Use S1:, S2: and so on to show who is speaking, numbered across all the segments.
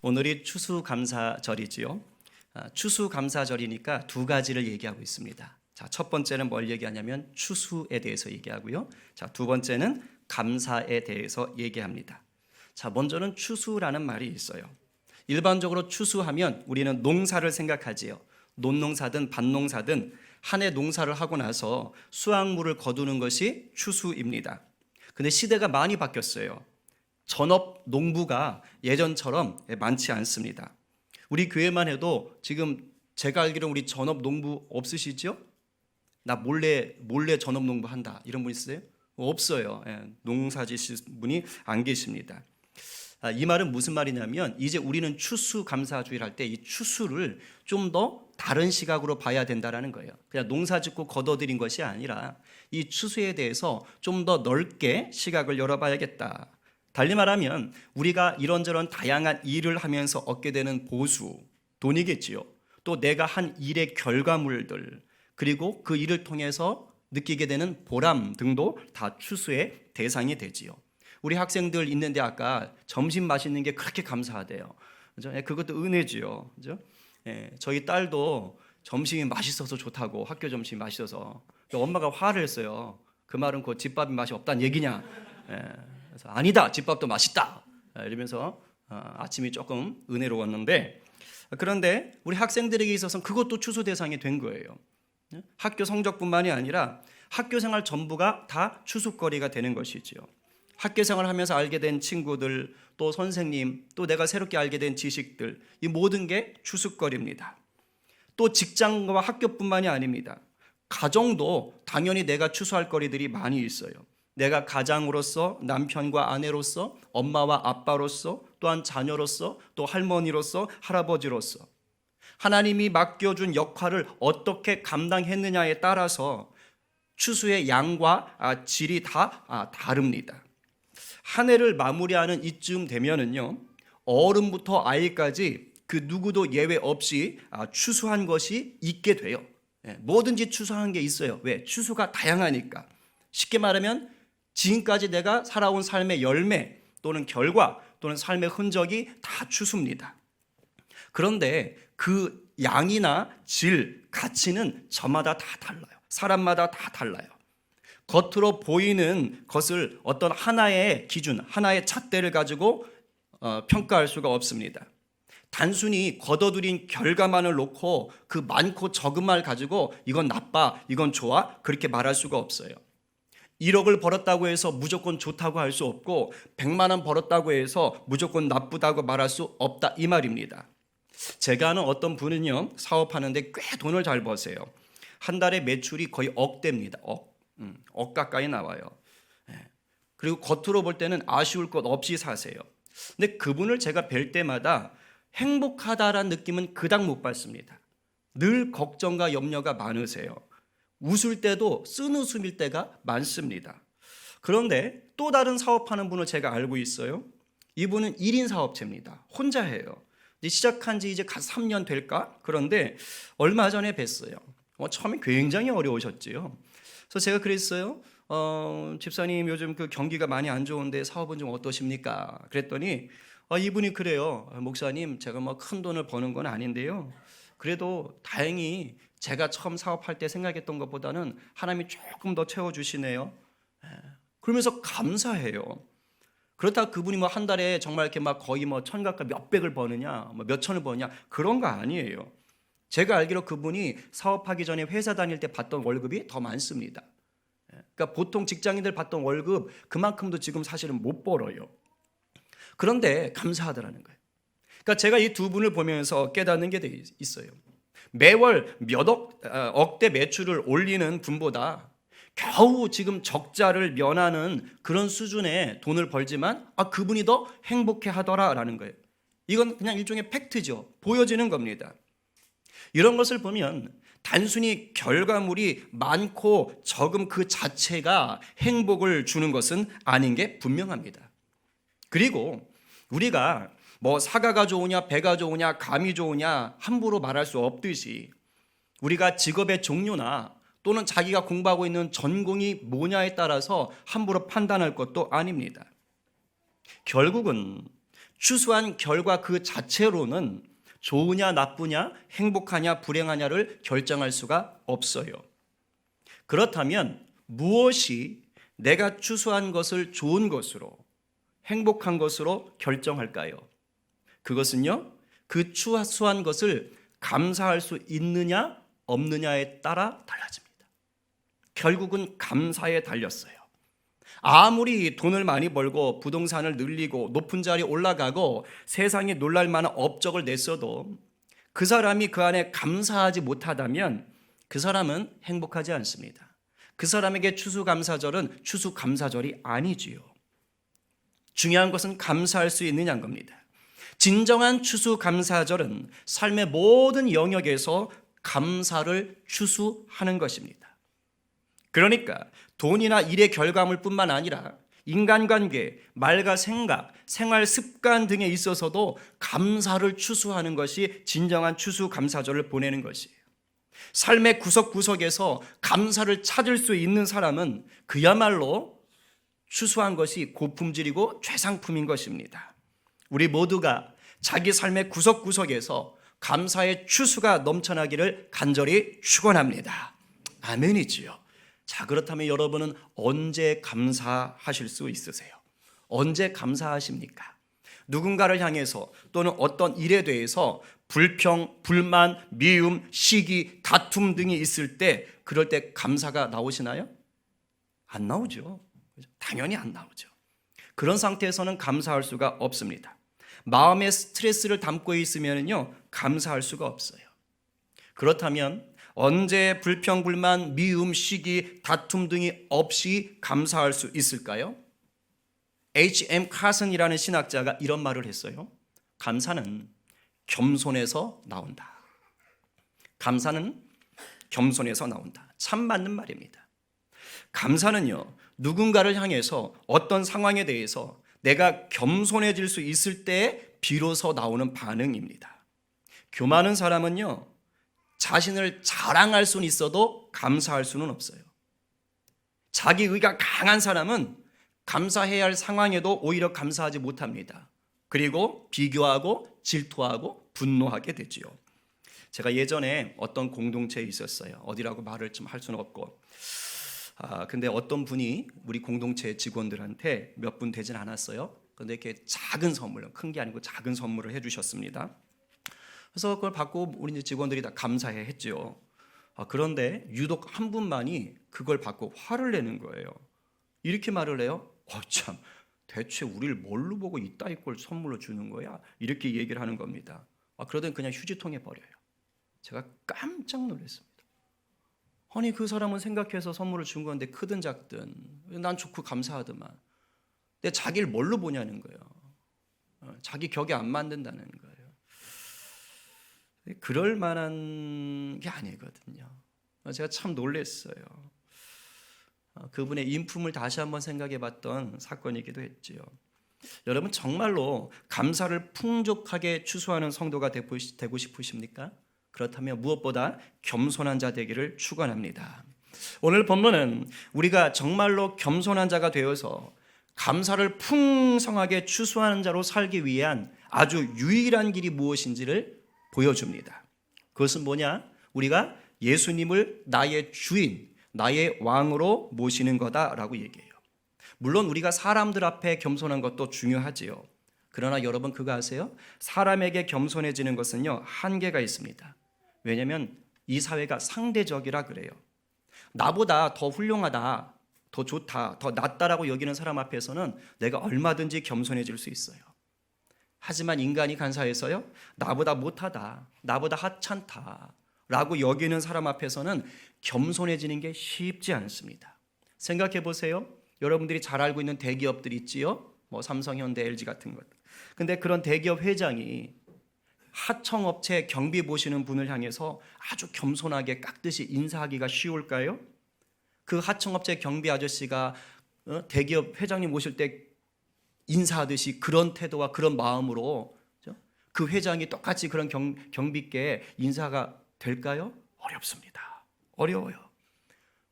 S1: 오늘이 추수감사절이지요. 추수감사절이니까 두 가지를 얘기하고 있습니다. 자, 첫 번째는 뭘 얘기하냐면 추수에 대해서 얘기하고요. 자, 두 번째는 감사에 대해서 얘기합니다. 자, 먼저는 추수라는 말이 있어요. 일반적으로 추수하면 우리는 농사를 생각하지요. 논농사든 밭농사든 한 해 농사를 하고 나서 수확물을 거두는 것이 추수입니다. 근데 시대가 많이 바뀌었어요. 전업 농부가 예전처럼 많지 않습니다. 우리 교회만 해도 지금 제가 알기로는 우리 전업 농부 없으시죠? 나 몰래 전업 농부 한다 이런 분 있어요? 없어요. 농사 지실 분이 안 계십니다. 이 말은 무슨 말이냐면 이제 우리는 추수감사주의를 할 때 이 추수를 좀 더 다른 시각으로 봐야 된다는 거예요. 그냥 농사 짓고 거둬들인 것이 아니라 이 추수에 대해서 좀 더 넓게 시각을 열어봐야겠다. 달리 말하면 우리가 이런저런 다양한 일을 하면서 얻게 되는 보수, 돈이겠지요. 또 내가 한 일의 결과물들, 그리고 그 일을 통해서 느끼게 되는 보람 등도 다 추수의 대상이 되지요. 우리 학생들 있는데 아까 점심 맛있는 게 그렇게 감사하대요. 그죠? 그것도 은혜지요. 그죠? 저희 딸도 점심이 맛있어서 좋다고, 학교 점심이 맛있어서. 엄마가 화를 했어요. 그 말은 그 집밥이 맛이 없다는 얘기냐? 그래서 아니다, 집밥도 맛있다. 이러면서 아침이 조금 은혜로웠는데, 그런데 우리 학생들에게 있어서는 그것도 추수 대상이 된 거예요. 학교 성적뿐만이 아니라 학교 생활 전부가 다 추수거리가 되는 것이지요. 학교 생활하면서 알게 된 친구들, 또 선생님, 또 내가 새롭게 알게 된 지식들, 이 모든 게 추수거리입니다. 또 직장과 학교뿐만이 아닙니다. 가정도 당연히 내가 추수할 거리들이 많이 있어요. 내가 가장으로서, 남편과 아내로서, 엄마와 아빠로서, 또한 자녀로서, 또 할머니로서, 할아버지로서 하나님이 맡겨준 역할을 어떻게 감당했느냐에 따라서 추수의 양과 질이 다 다릅니다. 한 해를 마무리하는 이쯤 되면은요, 어른부터 아이까지 그 누구도 예외 없이 추수한 것이 있게 돼요. 뭐든지 추수한 게 있어요. 왜? 추수가 다양하니까. 쉽게 말하면 지금까지 내가 살아온 삶의 열매 또는 결과 또는 삶의 흔적이 다 추수입니다. 그런데 그 양이나 질, 가치는 저마다 다 달라요. 사람마다 다 달라요. 겉으로 보이는 것을 어떤 하나의 기준, 하나의 잣대를 가지고 평가할 수가 없습니다. 단순히 거둬들인 결과만을 놓고 그 많고 적음을 가지고 이건 나빠, 이건 좋아 그렇게 말할 수가 없어요. 1억을 벌었다고 해서 무조건 좋다고 할 수 없고 100만 원 벌었다고 해서 무조건 나쁘다고 말할 수 없다 이 말입니다. 제가 아는 어떤 분은요, 사업하는데 꽤 돈을 잘 버세요. 한 달에 매출이 거의 억대입니다. 억 가까이 나와요. 그리고 겉으로 볼 때는 아쉬울 것 없이 사세요. 근데 그분을 제가 뵐 때마다 행복하다라는 느낌은 그닥 못 받습니다. 늘 걱정과 염려가 많으세요. 웃을 때도 쓴웃음일 때가 많습니다. 그런데 또 다른 사업하는 분을 제가 알고 있어요. 이분은 1인 사업체입니다. 혼자 해요. 시작한 지 이제 3년 될까? 그런데 얼마 전에 뵀어요. 처음에 굉장히 어려우셨지요. 그래서 제가 그랬어요. 집사님 요즘 그 경기가 많이 안 좋은데 사업은 좀 어떠십니까? 그랬더니 이분이 그래요. 목사님, 제가 뭐 큰 돈을 버는 건 아닌데요. 그래도 다행히 제가 처음 사업할 때 생각했던 것보다는 하나님이 조금 더 채워주시네요. 그러면서 감사해요. 그렇다고 그분이 뭐 한 달에 정말 이렇게 막 거의 뭐 천가까 몇백을 버느냐, 뭐 몇천을 버느냐 그런 거 아니에요. 제가 알기로 그분이 사업하기 전에 회사 다닐 때 받던 월급이 더 많습니다. 그러니까 보통 직장인들 받던 월급 그만큼도 지금 사실은 못 벌어요. 그런데 감사하더라는 거예요. 그러니까 제가 이 두 분을 보면서 깨닫는 게 있어요. 매월 몇 억대 매출을 올리는 분보다 겨우 지금 적자를 면하는 그런 수준의 돈을 벌지만 그분이 더 행복해 하더라라는 거예요. 이건 그냥 일종의 팩트죠. 보여지는 겁니다. 이런 것을 보면 단순히 결과물이 많고 적음 그 자체가 행복을 주는 것은 아닌 게 분명합니다. 그리고 우리가 뭐 사과가 좋으냐, 배가 좋으냐, 감이 좋으냐 함부로 말할 수 없듯이 우리가 직업의 종류나 또는 자기가 공부하고 있는 전공이 뭐냐에 따라서 함부로 판단할 것도 아닙니다. 결국은 추수한 결과 그 자체로는 좋으냐 나쁘냐 행복하냐 불행하냐를 결정할 수가 없어요. 그렇다면 무엇이 내가 추수한 것을 좋은 것으로 행복한 것으로 결정할까요? 그것은요, 그 추수한 것을 감사할 수 있느냐 없느냐에 따라 달라집니다. 결국은 감사에 달렸어요. 아무리 돈을 많이 벌고 부동산을 늘리고 높은 자리에 올라가고 세상에 놀랄 만한 업적을 냈어도 그 사람이 그 안에 감사하지 못하다면 그 사람은 행복하지 않습니다. 그 사람에게 추수감사절은 추수감사절이 아니지요. 중요한 것은 감사할 수 있느냐는 겁니다. 진정한 추수감사절은 삶의 모든 영역에서 감사를 추수하는 것입니다. 그러니까 돈이나 일의 결과물뿐만 아니라 인간관계, 말과 생각, 생활 습관 등에 있어서도 감사를 추수하는 것이 진정한 추수감사절을 보내는 것이에요. 삶의 구석구석에서 감사를 찾을 수 있는 사람은 그야말로 추수한 것이 고품질이고 최상품인 것입니다. 우리 모두가 자기 삶의 구석구석에서 감사의 추수가 넘쳐나기를 간절히 축원합니다. 아멘이지요. 자, 그렇다면 여러분은 언제 감사하실 수 있으세요? 언제 감사하십니까? 누군가를 향해서 또는 어떤 일에 대해서 불평, 불만, 미움, 시기, 다툼 등이 있을 때 그럴 때 감사가 나오시나요? 안 나오죠. 당연히 안 나오죠. 그런 상태에서는 감사할 수가 없습니다. 마음의 스트레스를 담고 있으면요 감사할 수가 없어요. 그렇다면 언제 불평, 불만, 미움, 시기, 다툼 등이 없이 감사할 수 있을까요? H.M. 카슨이라는 신학자가 이런 말을 했어요. 감사는 겸손에서 나온다. 감사는 겸손에서 나온다. 참 맞는 말입니다. 감사는요, 누군가를 향해서 어떤 상황에 대해서 내가 겸손해질 수 있을 때 비로소 나오는 반응입니다. 교만한 사람은요, 자신을 자랑할 수는 있어도 감사할 수는 없어요. 자기 의가 강한 사람은 감사해야 할 상황에도 오히려 감사하지 못합니다. 그리고 비교하고 질투하고 분노하게 되지요. 제가 예전에 어떤 공동체에 있었어요. 어디라고 말을 좀 할 수는 없고. 근데 어떤 분이 우리 공동체 직원들한테 몇 분 되진 않았어요. 그런데 이렇게 작은 선물, 큰 게 아니고 작은 선물을 해주셨습니다. 그래서 그걸 받고 우리 직원들이 다 감사해 했죠. 그런데 유독 한 분만이 그걸 받고 화를 내는 거예요. 이렇게 말을 해요. 참, 대체 우리를 뭘로 보고 이따위 걸 선물로 주는 거야? 이렇게 얘기를 하는 겁니다. 그러더니 그냥 휴지통에 버려요. 제가 깜짝 놀랐습니다. 아니, 그 사람은 생각해서 선물을 준 건데 크든 작든 난 좋고 감사하더만. 근데 자기를 뭘로 보냐는 거예요. 자기 격에 안 만든다는 거예요. 그럴 만한 게 아니거든요. 제가 참 놀랐어요. 그분의 인품을 다시 한번 생각해 봤던 사건이기도 했지요. 여러분 정말로 감사를 풍족하게 추수하는 성도가 되고 싶으십니까? 그렇다면 무엇보다 겸손한 자 되기를 축원합니다. 오늘 본문은 우리가 정말로 겸손한 자가 되어서 감사를 풍성하게 추수하는 자로 살기 위한 아주 유일한 길이 무엇인지를 보여줍니다. 그것은 뭐냐? 우리가 예수님을 나의 주인, 나의 왕으로 모시는 거다라고 얘기해요. 물론 우리가 사람들 앞에 겸손한 것도 중요하지요. 그러나 여러분 그거 아세요? 사람에게 겸손해지는 것은요 한계가 있습니다. 왜냐하면 이 사회가 상대적이라 그래요. 나보다 더 훌륭하다, 더 좋다, 더 낫다라고 여기는 사람 앞에서는 내가 얼마든지 겸손해질 수 있어요. 하지만 인간이 간사해서요 나보다 못하다, 나보다 하찮다 라고 여기는 사람 앞에서는 겸손해지는 게 쉽지 않습니다. 생각해 보세요. 여러분들이 잘 알고 있는 대기업들 있지요? 뭐 삼성, 현대, LG 같은 것. 근데 그런 대기업 회장이 하청업체 경비 보시는 분을 향해서 아주 겸손하게 깍듯이 인사하기가 쉬울까요? 그 하청업체 경비 아저씨가 대기업 회장님 오실 때 인사하듯이 그런 태도와 그런 마음으로 그 회장이 똑같이 그런 경비께 인사가 될까요? 어렵습니다. 어려워요.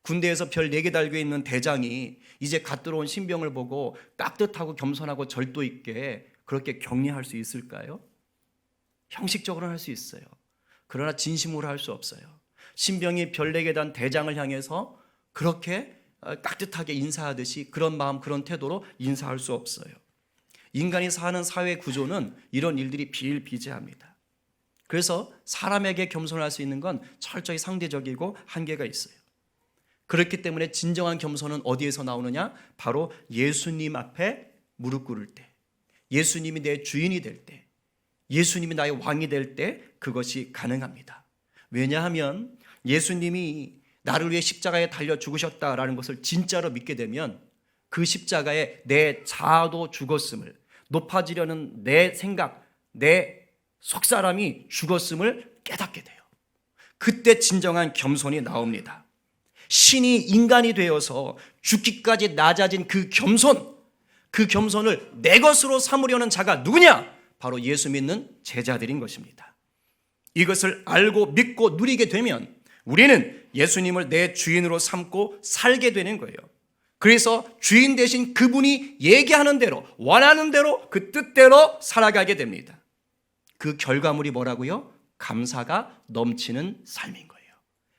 S1: 군대에서 별 4개 달고 있는 대장이 이제 갓 들어온 신병을 보고 깍듯하고 겸손하고 절도 있게 그렇게 격려할 수 있을까요? 형식적으로는 할 수 있어요. 그러나 진심으로 할 수 없어요. 신병이 별내계단 대장을 향해서 그렇게 깍듯하게 인사하듯이 그런 마음, 그런 태도로 인사할 수 없어요. 인간이 사는 사회 구조는 이런 일들이 비일비재합니다. 그래서 사람에게 겸손할 수 있는 건 철저히 상대적이고 한계가 있어요. 그렇기 때문에 진정한 겸손은 어디에서 나오느냐? 바로 예수님 앞에 무릎 꿇을 때, 예수님이 내 주인이 될 때, 예수님이 나의 왕이 될 때 그것이 가능합니다. 왜냐하면 예수님이 나를 위해 십자가에 달려 죽으셨다라는 것을 진짜로 믿게 되면 그 십자가에 내 자아도 죽었음을, 높아지려는 내 생각, 내 속사람이 죽었음을 깨닫게 돼요. 그때 진정한 겸손이 나옵니다. 신이 인간이 되어서 죽기까지 낮아진 그 겸손을 내 것으로 삼으려는 자가 누구냐? 바로 예수 믿는 제자들인 것입니다. 이것을 알고 믿고 누리게 되면 우리는 예수님을 내 주인으로 삼고 살게 되는 거예요. 그래서 주인 대신 그분이 얘기하는 대로, 원하는 대로, 그 뜻대로 살아가게 됩니다. 그 결과물이 뭐라고요? 감사가 넘치는 삶인 거예요.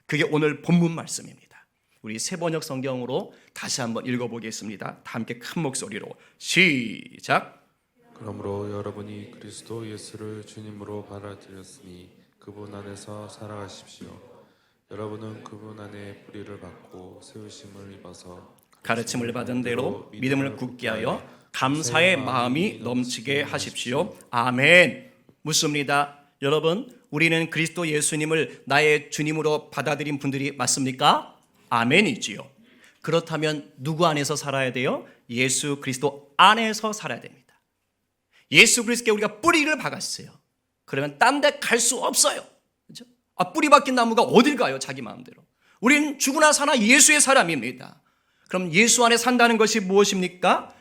S1: 그게 오늘 본문 말씀입니다. 우리 새번역 성경으로 다시 한번 읽어보겠습니다. 다 함께 큰 목소리로 시작.
S2: 그러므로 여러분이 그리스도 예수를 주님으로 받아들였으니 그분 안에서 살아가십시오. 여러분은 그분 안에 뿌리를 받고 세우심을 입어서
S1: 가르침을 받은 대로 믿음을 굳게 하여 감사의 마음이 넘치게 하십시오. 아멘. 묻습니다. 여러분, 우리는 그리스도 예수님을 나의 주님으로 받아들인 분들이 맞습니까? 아멘이지요. 그렇다면 누구 안에서 살아야 돼요? 예수 그리스도 안에서 살아야 됩니다. 예수 그리스도께 우리가 뿌리를 박았어요. 그러면 딴 데 갈 수 없어요. 그렇죠? 뿌리 박힌 나무가 어딜 가요? 자기 마음대로. 우리는 죽으나 사나 예수의 사람입니다. 그럼 예수 안에 산다는 것이 무엇입니까?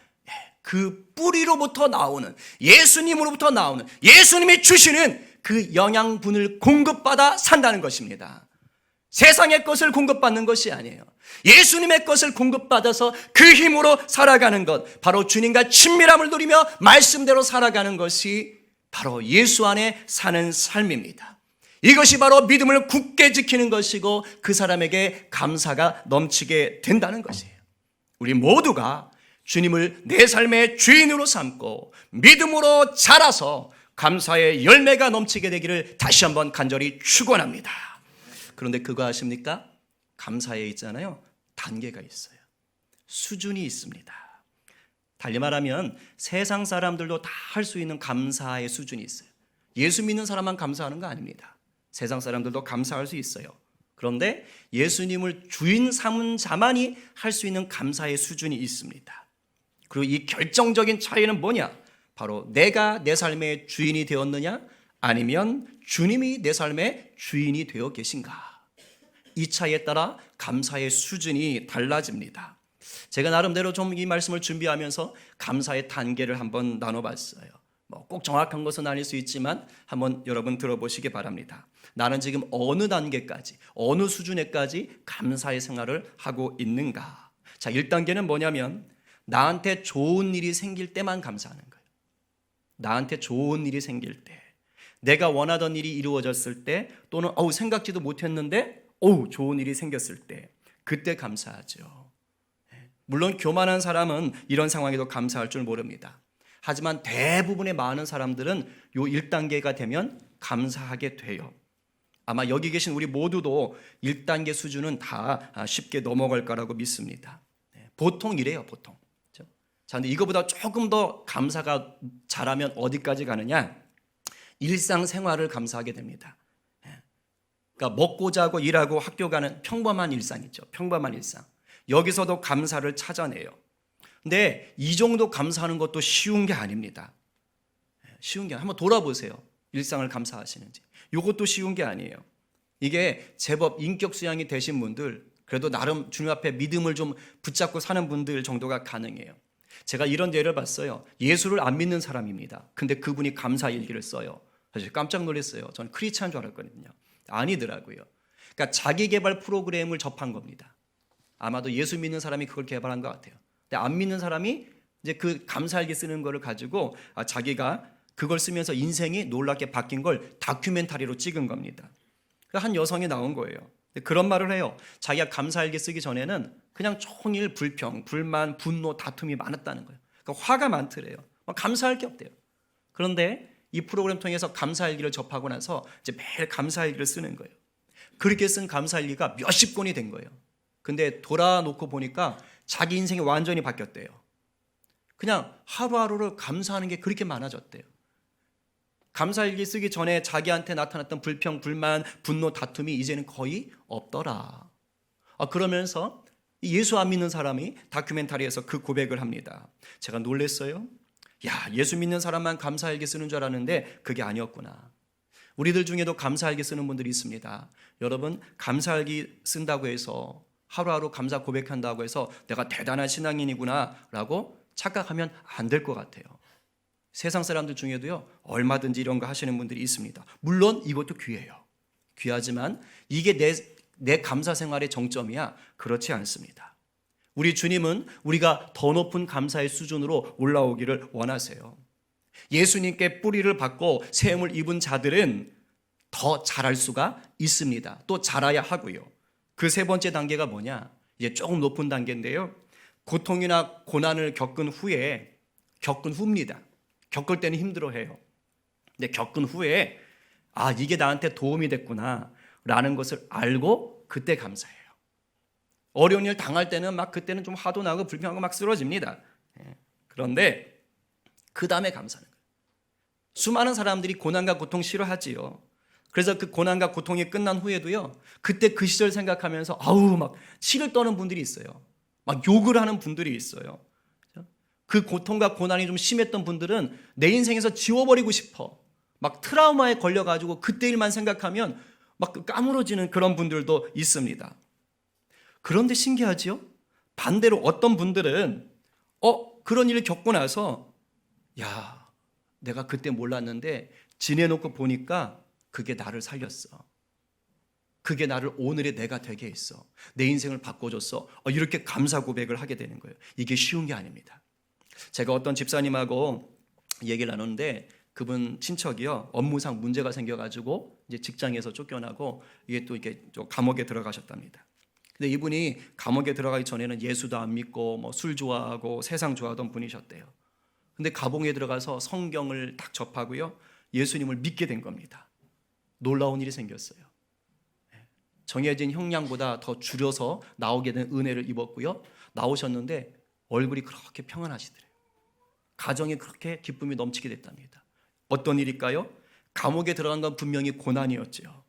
S1: 그 뿌리로부터 나오는, 예수님으로부터 나오는, 예수님이 주시는 그 영양분을 공급받아 산다는 것입니다. 세상의 것을 공급받는 것이 아니에요. 예수님의 것을 공급받아서 그 힘으로 살아가는 것, 바로 주님과 친밀함을 누리며 말씀대로 살아가는 것이 바로 예수 안에 사는 삶입니다. 이것이 바로 믿음을 굳게 지키는 것이고 그 사람에게 감사가 넘치게 된다는 것이에요. 우리 모두가 주님을 내 삶의 주인으로 삼고 믿음으로 자라서 감사의 열매가 넘치게 되기를 다시 한번 간절히 축원합니다. 그런데 그거 아십니까? 감사에 있잖아요. 단계가 있어요. 수준이 있습니다. 달리 말하면 세상 사람들도 다 할 수 있는 감사의 수준이 있어요. 예수 믿는 사람만 감사하는 거 아닙니다. 세상 사람들도 감사할 수 있어요. 그런데 예수님을 주인 삼은 자만이 할 수 있는 감사의 수준이 있습니다. 그리고 이 결정적인 차이는 뭐냐? 바로 내가 내 삶의 주인이 되었느냐? 아니면 주님이 내 삶의 주인이 되어 계신가? 이 차이에 따라 감사의 수준이 달라집니다. 제가 나름대로 좀 이 말씀을 준비하면서 감사의 단계를 한번 나눠봤어요. 꼭 정확한 것은 아닐 수 있지만 한번 여러분 들어보시기 바랍니다. 나는 지금 어느 단계까지, 어느 수준에까지 감사의 생활을 하고 있는가? 자, 1단계는 뭐냐면 나한테 좋은 일이 생길 때만 감사하는 거예요. 나한테 좋은 일이 생길 때, 내가 원하던 일이 이루어졌을 때, 또는 생각지도 못했는데 좋은 일이 생겼을 때, 그때 감사하죠. 물론 교만한 사람은 이런 상황에도 감사할 줄 모릅니다. 하지만 대부분의 많은 사람들은 요 1단계가 되면 감사하게 돼요. 아마 여기 계신 우리 모두도 1단계 수준은 다 쉽게 넘어갈 거라고 믿습니다. 보통 이래요, 보통. 자, 근데 이거보다 조금 더 감사가 잘하면 어디까지 가느냐? 일상생활을 감사하게 됩니다. 그러니까 먹고 자고 일하고 학교 가는 평범한 일상이죠. 평범한 일상. 여기서도 감사를 찾아내요. 근데 이 정도 감사하는 것도 쉬운 게 아닙니다. 쉬운 게 한번 돌아보세요. 일상을 감사하시는지. 이것도 쉬운 게 아니에요. 이게 제법 인격 수양이 되신 분들, 그래도 나름 주님 앞에 믿음을 좀 붙잡고 사는 분들 정도가 가능해요. 제가 이런 예를 봤어요. 예수를 안 믿는 사람입니다. 근데 그분이 감사 일기를 써요. 사실 깜짝 놀랐어요. 저는 크리스찬인 줄 알았거든요. 아니더라고요. 그러니까 자기 개발 프로그램을 접한 겁니다. 아마도 예수 믿는 사람이 그걸 개발한 것 같아요. 근데 안 믿는 사람이 이제 그 감사일기 쓰는 거를 가지고 자기가 그걸 쓰면서 인생이 놀랍게 바뀐 걸 다큐멘터리로 찍은 겁니다. 한 여성이 나온 거예요. 그런 말을 해요. 자기가 감사일기 쓰기 전에는 그냥 종일 불평, 불만, 분노, 다툼이 많았다는 거예요. 그러니까 화가 많더래요. 감사할 게 없대요. 그런데 이 프로그램 통해서 감사일기를 접하고 나서 이제 매일 감사일기를 쓰는 거예요. 그렇게 쓴 감사일기가 몇십 권이 된 거예요. 근데 돌아놓고 보니까 자기 인생이 완전히 바뀌었대요. 그냥 하루하루를 감사하는 게 그렇게 많아졌대요. 감사일기 쓰기 전에 자기한테 나타났던 불평, 불만, 분노, 다툼이 이제는 거의 없더라. 그러면서 예수 안 믿는 사람이 다큐멘터리에서 그 고백을 합니다. 제가 놀랐어요. 야, 예수 믿는 사람만 감사일기 쓰는 줄 알았는데 그게 아니었구나. 우리들 중에도 감사일기 쓰는 분들이 있습니다. 여러분, 감사일기 쓴다고 해서 하루하루 감사 고백한다고 해서 내가 대단한 신앙인이구나 라고 착각하면 안 될 것 같아요. 세상 사람들 중에도요, 얼마든지 이런 거 하시는 분들이 있습니다. 물론 이것도 귀해요. 귀하지만 이게 내 감사 생활의 정점이야? 그렇지 않습니다. 우리 주님은 우리가 더 높은 감사의 수준으로 올라오기를 원하세요. 예수님께 뿌리를 받고 세움을 입은 자들은 더 잘할 수가 있습니다. 또 잘해야 하고요. 그 세 번째 단계가 뭐냐? 이제 조금 높은 단계인데요. 고통이나 고난을 겪은 후입니다. 겪을 때는 힘들어해요. 근데 겪은 후에 이게 나한테 도움이 됐구나 라는 것을 알고 그때 감사해요. 어려운 일 당할 때는 그때는 좀 화도 나고 불평하고 쓰러집니다. 그런데 그 다음에 감사하는 거예요. 수많은 사람들이 고난과 고통 싫어하지요. 그래서 그 고난과 고통이 끝난 후에도요, 그때 그 시절 생각하면서 치를 떠는 분들이 있어요. 욕을 하는 분들이 있어요. 그 고통과 고난이 좀 심했던 분들은 내 인생에서 지워버리고 싶어. 트라우마에 걸려가지고 그때 일만 생각하면 까무러지는 그런 분들도 있습니다. 그런데 신기하지요? 반대로 어떤 분들은 그런 일을 겪고 나서 내가 그때 몰랐는데 지내놓고 보니까 그게 나를 살렸어. 그게 나를 오늘의 내가 되게 했어. 내 인생을 바꿔줬어. 이렇게 감사 고백을 하게 되는 거예요. 이게 쉬운 게 아닙니다. 제가 어떤 집사님하고 얘기를 나누는데 그분 친척이요, 업무상 문제가 생겨가지고 이제 직장에서 쫓겨나고 이게 또 이렇게 감옥에 들어가셨답니다. 근데 이분이 감옥에 들어가기 전에는 예수도 안 믿고 술 좋아하고 세상 좋아하던 분이셨대요. 근데 감옥에 들어가서 성경을 딱 접하고요, 예수님을 믿게 된 겁니다. 놀라운 일이 생겼어요. 정해진 형량보다 더 줄여서 나오게 된 은혜를 입었고요, 나오셨는데 얼굴이 그렇게 평안하시더래요. 가정에 그렇게 기쁨이 넘치게 됐답니다. 어떤 일일까요? 감옥에 들어간 건 분명히 고난이었죠.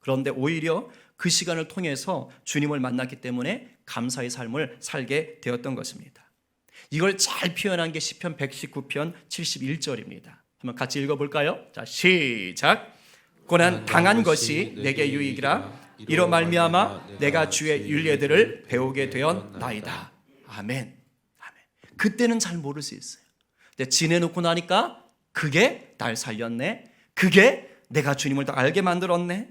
S1: 그런데 오히려 그 시간을 통해서 주님을 만났기 때문에 감사의 삶을 살게 되었던 것입니다. 이걸 잘 표현한 게 시편 119편 71절입니다. 한번 같이 읽어볼까요? 자, 시작. 고난 당한 것이 내게 유익이라 이로 말미암아 내가 주의 윤례들을 배우게 되었나이다. 아멘. 그때는 잘 모를 수 있어요. 근데 지내놓고 나니까 그게 날 살렸네. 그게 내가 주님을 더 알게 만들었네.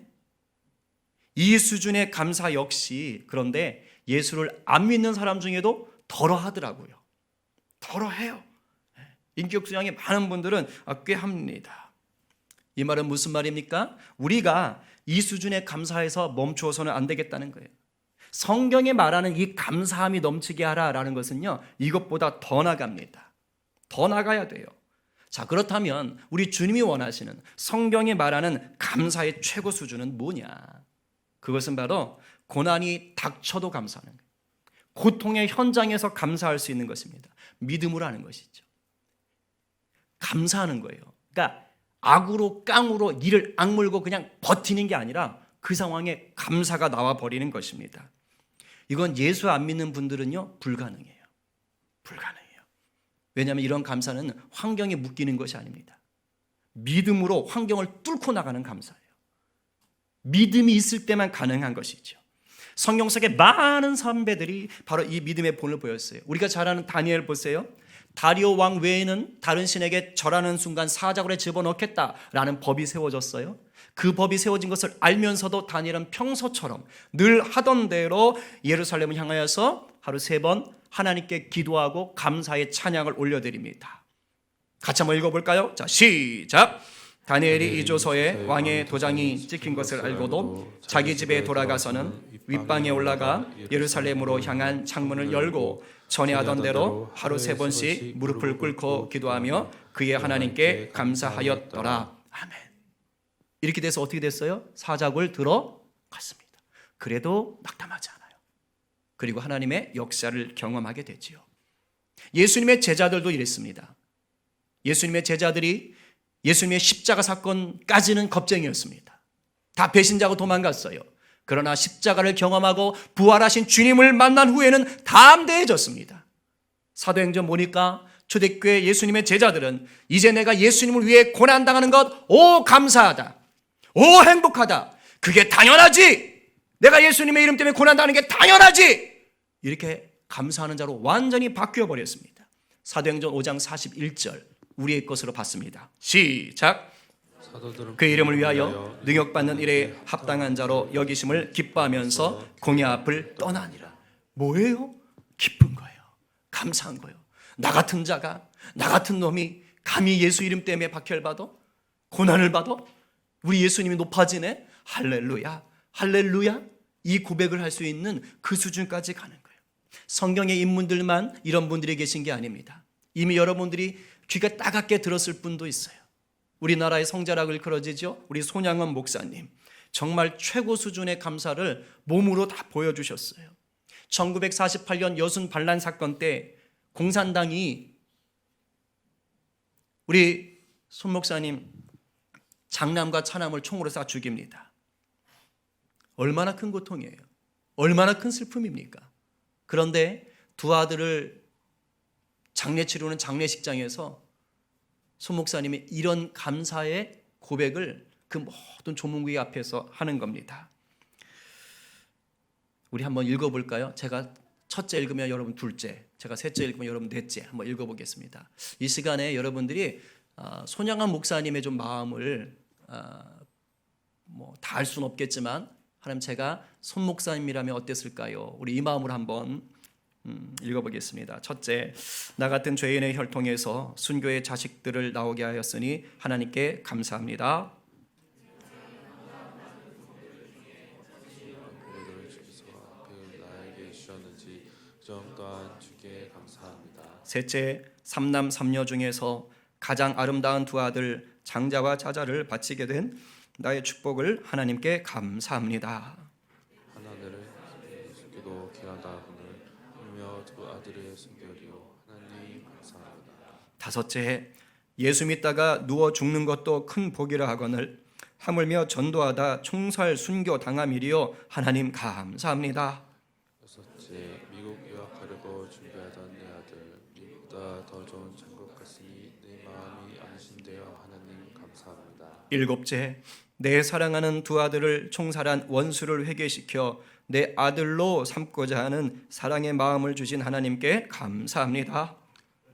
S1: 이 수준의 감사 역시 그런데 예수를 안 믿는 사람 중에도 덜어하더라고요. 덜어해요. 인격 수양이 많은 분들은 꽤 합니다. 이 말은 무슨 말입니까? 우리가 이 수준의 감사에서 멈추어서는 안 되겠다는 거예요. 성경에 말하는 이 감사함이 넘치게 하라라는 것은요, 이것보다 더 나갑니다. 더 나가야 돼요. 자, 그렇다면 우리 주님이 원하시는 성경에 말하는 감사의 최고 수준은 뭐냐? 그것은 바로 고난이 닥쳐도 감사하는 거예요. 고통의 현장에서 감사할 수 있는 것입니다. 믿음으로 하는 것이죠. 감사하는 거예요. 그러니까 악으로 깡으로 이를 악물고 그냥 버티는 게 아니라 그 상황에 감사가 나와 버리는 것입니다. 이건 예수 안 믿는 분들은요, 불가능해요. 불가능해요. 왜냐하면 이런 감사는 환경에 묶이는 것이 아닙니다. 믿음으로 환경을 뚫고 나가는 감사예요. 믿음이 있을 때만 가능한 것이죠. 성경 속의 많은 선배들이 바로 이 믿음의 본을 보였어요. 우리가 잘 아는 다니엘 보세요. 다리오 왕 외에는 다른 신에게 절하는 순간 사자굴에 집어넣겠다라는 법이 세워졌어요. 그 법이 세워진 것을 알면서도 다니엘은 평소처럼 늘 하던 대로 예루살렘을 향하여서 하루 3번 하나님께 기도하고 감사의 찬양을 올려드립니다. 같이 한번 읽어볼까요? 자, 시작. 다니엘이 이 조서에 왕의 도장이 찍힌 것을 알고도 자기 집에 돌아가서는 윗방에 올라가 예루살렘으로 향한 창문을 열고 전에 하던 대로 하루 3번씩 무릎을 꿇고 기도하며 그의 하나님께 감사하였더라. 아멘. 이렇게 돼서 어떻게 됐어요? 사자굴 들어갔습니다. 그래도 낙담하지 않아요. 그리고 하나님의 역사를 경험하게 되지요. 예수님의 제자들도 이랬습니다. 예수님의 제자들이 예수님의 십자가 사건까지는 겁쟁이였습니다. 다 배신자고 도망갔어요. 그러나 십자가를 경험하고 부활하신 주님을 만난 후에는 담대해졌습니다. 사도행전 보니까 초대교회 예수님의 제자들은 이제 내가 예수님을 위해 고난당하는 것, 오 감사하다, 오 행복하다, 그게 당연하지, 내가 예수님의 이름 때문에 고난당하는 게 당연하지, 이렇게 감사하는 자로 완전히 바뀌어버렸습니다. 사도행전 5장 41절 우리의 것으로 봤습니다. 시작. 그 이름을 위하여 능력받는 일에 합당한 자로 여기심을 기뻐하면서 공의 앞을 떠나니라. 뭐예요? 기쁜 거예요. 감사한 거예요. 나 같은 자가, 나 같은 놈이 감히 예수 이름 때문에 박해받아? 고난을 받아? 우리 예수님이 높아지네? 할렐루야, 할렐루야. 이 고백을 할 수 있는 그 수준까지 가는 거예요. 성경의 인물들만 이런 분들이 계신 게 아닙니다. 이미 여러분들이 귀가 따갑게 들었을 분도 있어요. 우리나라의 성자라고 일컬어지죠. 우리 손양원 목사님, 정말 최고 수준의 감사를 몸으로 다 보여주셨어요. 1948년 여순 반란 사건 때 공산당이 우리 손 목사님 장남과 차남을 총으로 쏴 죽입니다. 얼마나 큰 고통이에요. 얼마나 큰 슬픔입니까? 그런데 두 아들을 장례 치르는 장례식장에서 손 목사님이 이런 감사의 고백을 그 모든 조문구의 앞에서 하는 겁니다. 우리 한번 읽어볼까요? 제가 첫째 읽으면 여러분 둘째, 제가 셋째 읽으면 여러분 넷째 한번 읽어보겠습니다. 이 시간에 여러분들이 손양한 목사님의 좀 마음을 다 알 수는 없겠지만 하나님 제가 손 목사님이라면 어땠을까요? 우리 이 마음으로 한번 읽어보겠습니다. 첫째, 나 같은 죄인의 혈통에서 순교의 자식들을 나오게 하였으니 하나님께 감사합니다. 셋째, 삼남 삼녀 중에서 가장 아름다운 두 아들 장자와 자자를 바치게 된 나의 축복을 하나님께 감사합니다.
S2: 하나님을 숨기도 귀하다 오늘 두 아들의 순결이요 하나님 감사합니다.
S1: 다섯째, 예수 믿다가 누워 죽는 것도 큰 복이라 하거늘 하물며 전도하다 총살 순교 당함이리요 하나님 감사합니다.
S2: 여섯째, 미국 유학하려고 준비하던 내 아들 미국보다 더 좋은 천국 갔으니 내 마음이 안심되어 하나님 감사합니다.
S1: 일곱째, 내 사랑하는 두 아들을 총살한 원수를 회개시켜 내 아들로 삼고자 하는 사랑의 마음을 주신 하나님께 감사합니다.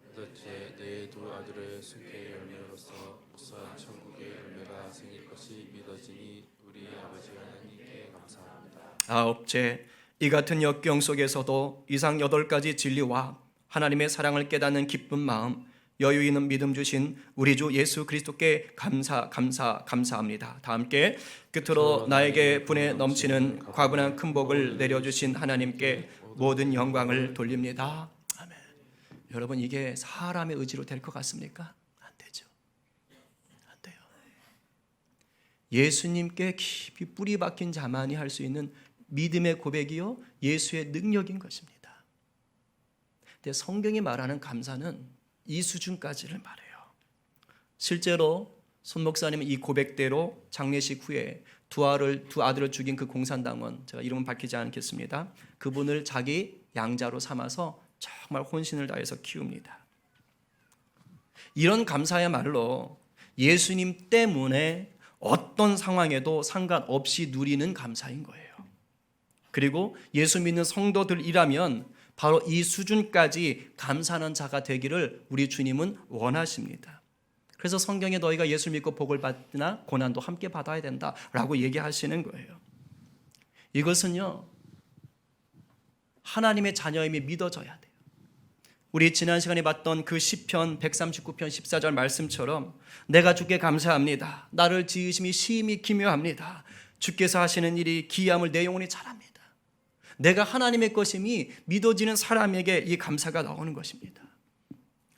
S2: 여덟째, 내 두 아들의 순교의 열매로서 무수한 천국의 열매가 생길 것이 믿어지니 우리 아버지 하나님께 감사합니다.
S1: 아홉째, 이 같은 역경 속에서도 이상 8가지 진리와 하나님의 사랑을 깨닫는 기쁜 마음, 여유 있는 믿음 주신 우리 주 예수 그리스도께 감사합니다. 다 함께 끝으로 나에게 분에 넘치는 과분한 큰 복을 내려주신 하나님께 모든 영광을 돌립니다. 아멘. 여러분, 이게 사람의 의지로 될 것 같습니까? 안 되죠. 안 돼요. 예수님께 깊이 뿌리 박힌 자만이 할 수 있는 믿음의 고백이요 예수의 능력인 것입니다. 근데 성경이 말하는 감사는 이 수준까지를 말해요. 실제로 손 목사님은 이 고백대로 장례식 후에 두 아들을 죽인 그 공산당원, 제가 이름은 밝히지 않겠습니다. 그분을 자기 양자로 삼아서 정말 혼신을 다해서 키웁니다. 이런 감사야말로 예수님 때문에 어떤 상황에도 상관없이 누리는 감사인 거예요. 그리고 예수 믿는 성도들이라면 바로 이 수준까지 감사하는 자가 되기를 우리 주님은 원하십니다. 그래서 성경에 너희가 예수 믿고 복을 받으나 고난도 함께 받아야 된다라고 얘기하시는 거예요. 이것은요, 하나님의 자녀임이 믿어져야 돼요. 우리 지난 시간에 봤던 그 시편 139편 14절 말씀처럼 내가 주께 감사합니다. 나를 지으심이 심히 기묘합니다. 주께서 하시는 일이 기이함을 내 영혼이 잘 압니다. 내가 하나님의 것임이 믿어지는 사람에게 이 감사가 나오는 것입니다.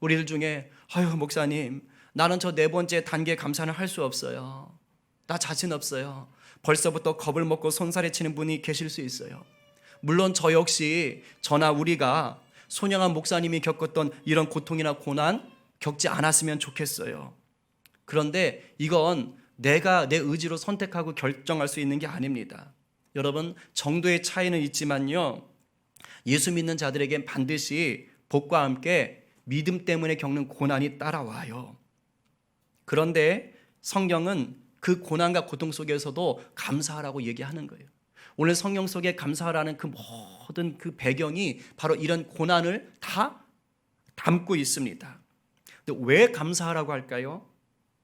S1: 우리들 중에 아유 목사님 나는 저 네 번째 단계 감사는 할 수 없어요. 나 자신 없어요. 벌써부터 겁을 먹고 손살에 치는 분이 계실 수 있어요. 물론 저 역시 저나 우리가 손양한 목사님이 겪었던 이런 고통이나 고난 겪지 않았으면 좋겠어요. 그런데 이건 내가 내 의지로 선택하고 결정할 수 있는 게 아닙니다. 여러분 정도의 차이는 있지만요, 예수 믿는 자들에겐 반드시 복과 함께 믿음 때문에 겪는 고난이 따라와요. 그런데 성경은 그 고난과 고통 속에서도 감사하라고 얘기하는 거예요. 오늘 성경 속에 감사하라는 그 모든 그 배경이 바로 이런 고난을 다 담고 있습니다. 근데 왜 감사하라고 할까요?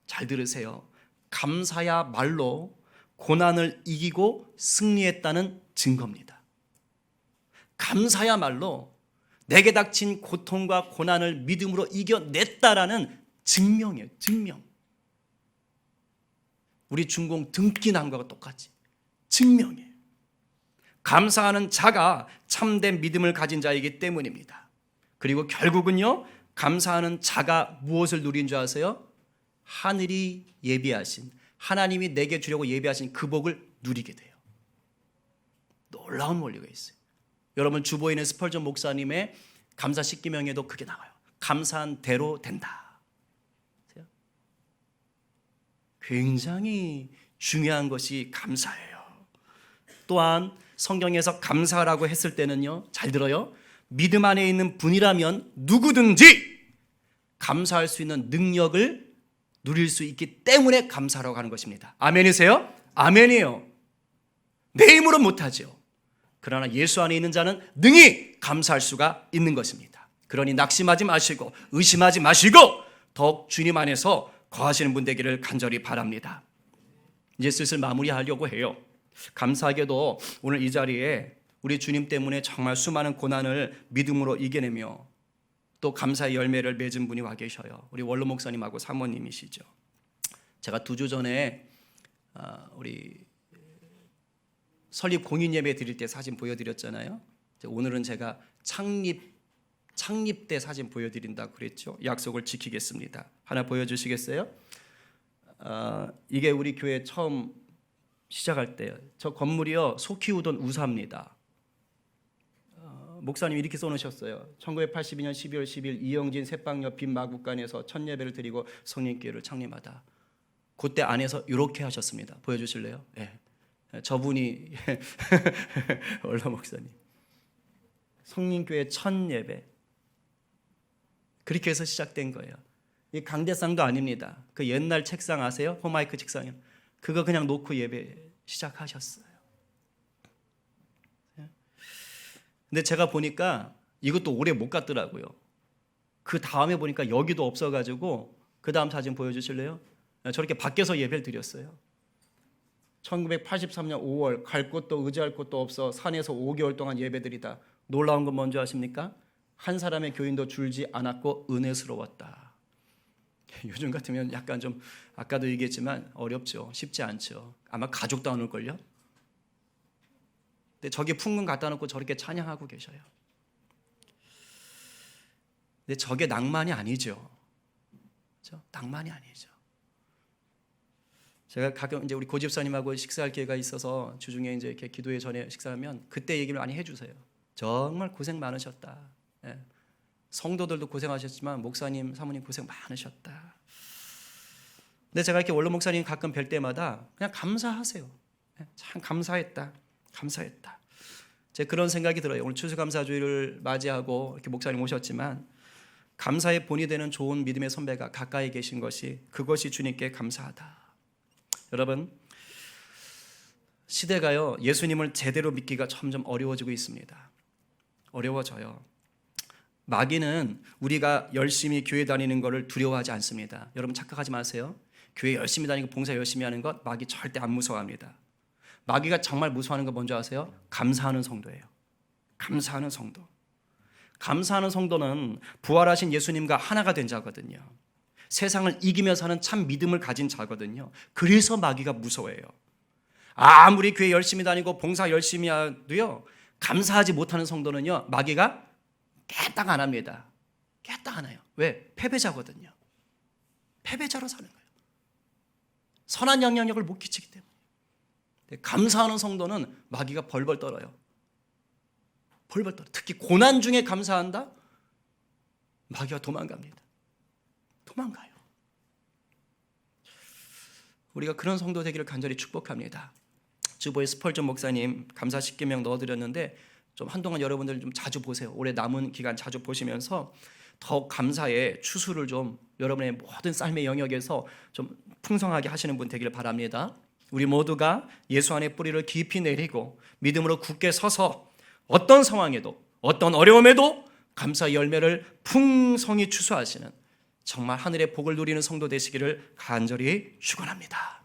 S1: 잘 들으세요. 감사야말로 고난을 이기고 승리했다는 증거입니다. 감사야말로 내게 닥친 고통과 고난을 믿음으로 이겨냈다라는 증명이에요. 증명. 우리 중공 등기 난 거와 똑같이 증명이에요. 감사하는 자가 참된 믿음을 가진 자이기 때문입니다. 그리고 결국은요, 감사하는 자가 무엇을 누린 줄 아세요? 하늘이 예비하신, 하나님이 내게 주려고 예비하신 그 복을 누리게 돼요. 놀라운 원리가 있어요. 여러분 주보에 있는 스펄전 목사님의 감사 십계명에도 그게 나와요. 감사한 대로 된다. 굉장히 중요한 것이 감사예요. 또한 성경에서 감사라고 했을 때는요, 잘 들어요. 믿음 안에 있는 분이라면 누구든지 감사할 수 있는 능력을 누릴 수 있기 때문에 감사라고 하는 것입니다. 아멘이세요? 아멘이에요. 내 힘으로 못하죠. 그러나 예수 안에 있는 자는 능히 감사할 수가 있는 것입니다. 그러니 낙심하지 마시고 의심하지 마시고 더욱 주님 안에서 거하시는 분 되기를 간절히 바랍니다. 이제 슬슬 마무리하려고 해요. 감사하게도 오늘 이 자리에 우리 주님 때문에 정말 수많은 고난을 믿음으로 이겨내며 또 감사의 열매를 맺은 분이 와 계셔요. 우리 원로 목사님하고 사모님이시죠. 제가 2주 전에 우리 설립 공인 예배 드릴 때 사진 보여드렸잖아요. 오늘은 제가 창립 때 사진 보여드린다고 그랬죠. 약속을 지키겠습니다. 하나 보여주시겠어요? 이게 우리 교회 처음 시작할 때요. 저 건물이요, 소 키우던 우사입니다. 목사님 이렇게 써놓으셨어요. 1982년 12월 10일 이영진 새빵역 빈마국간에서 첫 예배를 드리고 성령교회를 창립하다. 그때 안에서 이렇게 하셨습니다. 보여주실래요? 네. 저분이 원로 목사님. 성령교회 첫 예배. 그렇게 해서 시작된 거예요. 이 강대상도 아닙니다. 그 옛날 책상 아세요? 포마이크 책상이요. 그거 그냥 놓고 예배 시작하셨어요. 근데 제가 보니까 이것도 오래 못 갔더라고요. 그 다음에 보니까 여기도 없어가지고 그 다음 사진 보여주실래요? 저렇게 밖에서 예배를 드렸어요. 1983년 5월 갈 곳도 의지할 곳도 없어 산에서 5개월 동안 예배드리다. 놀라운 건 뭔지 아십니까? 한 사람의 교인도 줄지 않았고 은혜스러웠다. 요즘 같으면 약간 좀 아까도 얘기했지만 어렵죠. 쉽지 않죠. 아마 가족도 안 올걸요. 근데 저기 풍문 갖다 놓고 저렇게 찬양하고 계셔요. 근데 저게 낭만이 아니죠. 그렇죠? 낭만이 아니죠. 제가 가끔 이제 우리 고집사님하고 식사할 기회가 있어서 주중에 이제 이렇게 기도회 전에 식사하면 그때 얘기를 많이 해주세요. 정말 고생 많으셨다. 예. 성도들도 고생하셨지만 목사님, 사모님 고생 많으셨다. 근데 제가 이렇게 원로 목사님 가끔 뵐 때마다 그냥 감사하세요. 참 감사했다. 감사했다. 제 그런 생각이 들어요. 오늘 추수감사주의를 맞이하고 이렇게 목사님 오셨지만 감사의 본이 되는 좋은 믿음의 선배가 가까이 계신 것이 그것이 주님께 감사하다. 여러분 시대가요 예수님을 제대로 믿기가 점점 어려워지고 있습니다. 어려워져요. 마귀는 우리가 열심히 교회 다니는 것을 두려워하지 않습니다. 여러분 착각하지 마세요. 교회 열심히 다니고 봉사 열심히 하는 것 마귀 절대 안 무서워합니다. 마귀가 정말 무서워하는 거 뭔지 아세요? 감사하는 성도예요. 감사하는 성도. 감사하는 성도는 부활하신 예수님과 하나가 된 자거든요. 세상을 이기며 사는 참 믿음을 가진 자거든요. 그래서 마귀가 무서워해요. 아무리 교회 열심히 다니고 봉사 열심히 해도요, 감사하지 못하는 성도는요, 마귀가 깨딱 안 합니다. 깨딱 안 해요. 왜? 패배자거든요. 패배자로 사는 거예요. 선한 영향력을 못 끼치기 때문에. 감사하는 성도는 마귀가 벌벌 떨어요. 벌벌 떨어. 특히 고난 중에 감사한다? 마귀가 도망갑니다. 도망가요. 우리가 그런 성도 되기를 간절히 축복합니다. 주보에 스펄전 목사님 감사 10계명 넣어드렸는데 좀 한동안 여러분들 좀 자주 보세요. 올해 남은 기간 자주 보시면서 더욱 감사의 추수를 좀 여러분의 모든 삶의 영역에서 좀 풍성하게 하시는 분 되기를 바랍니다. 우리 모두가 예수 안에 뿌리를 깊이 내리고 믿음으로 굳게 서서 어떤 상황에도 어떤 어려움에도 감사 열매를 풍성히 추수하시는 정말 하늘의 복을 누리는 성도 되시기를 간절히 축원합니다.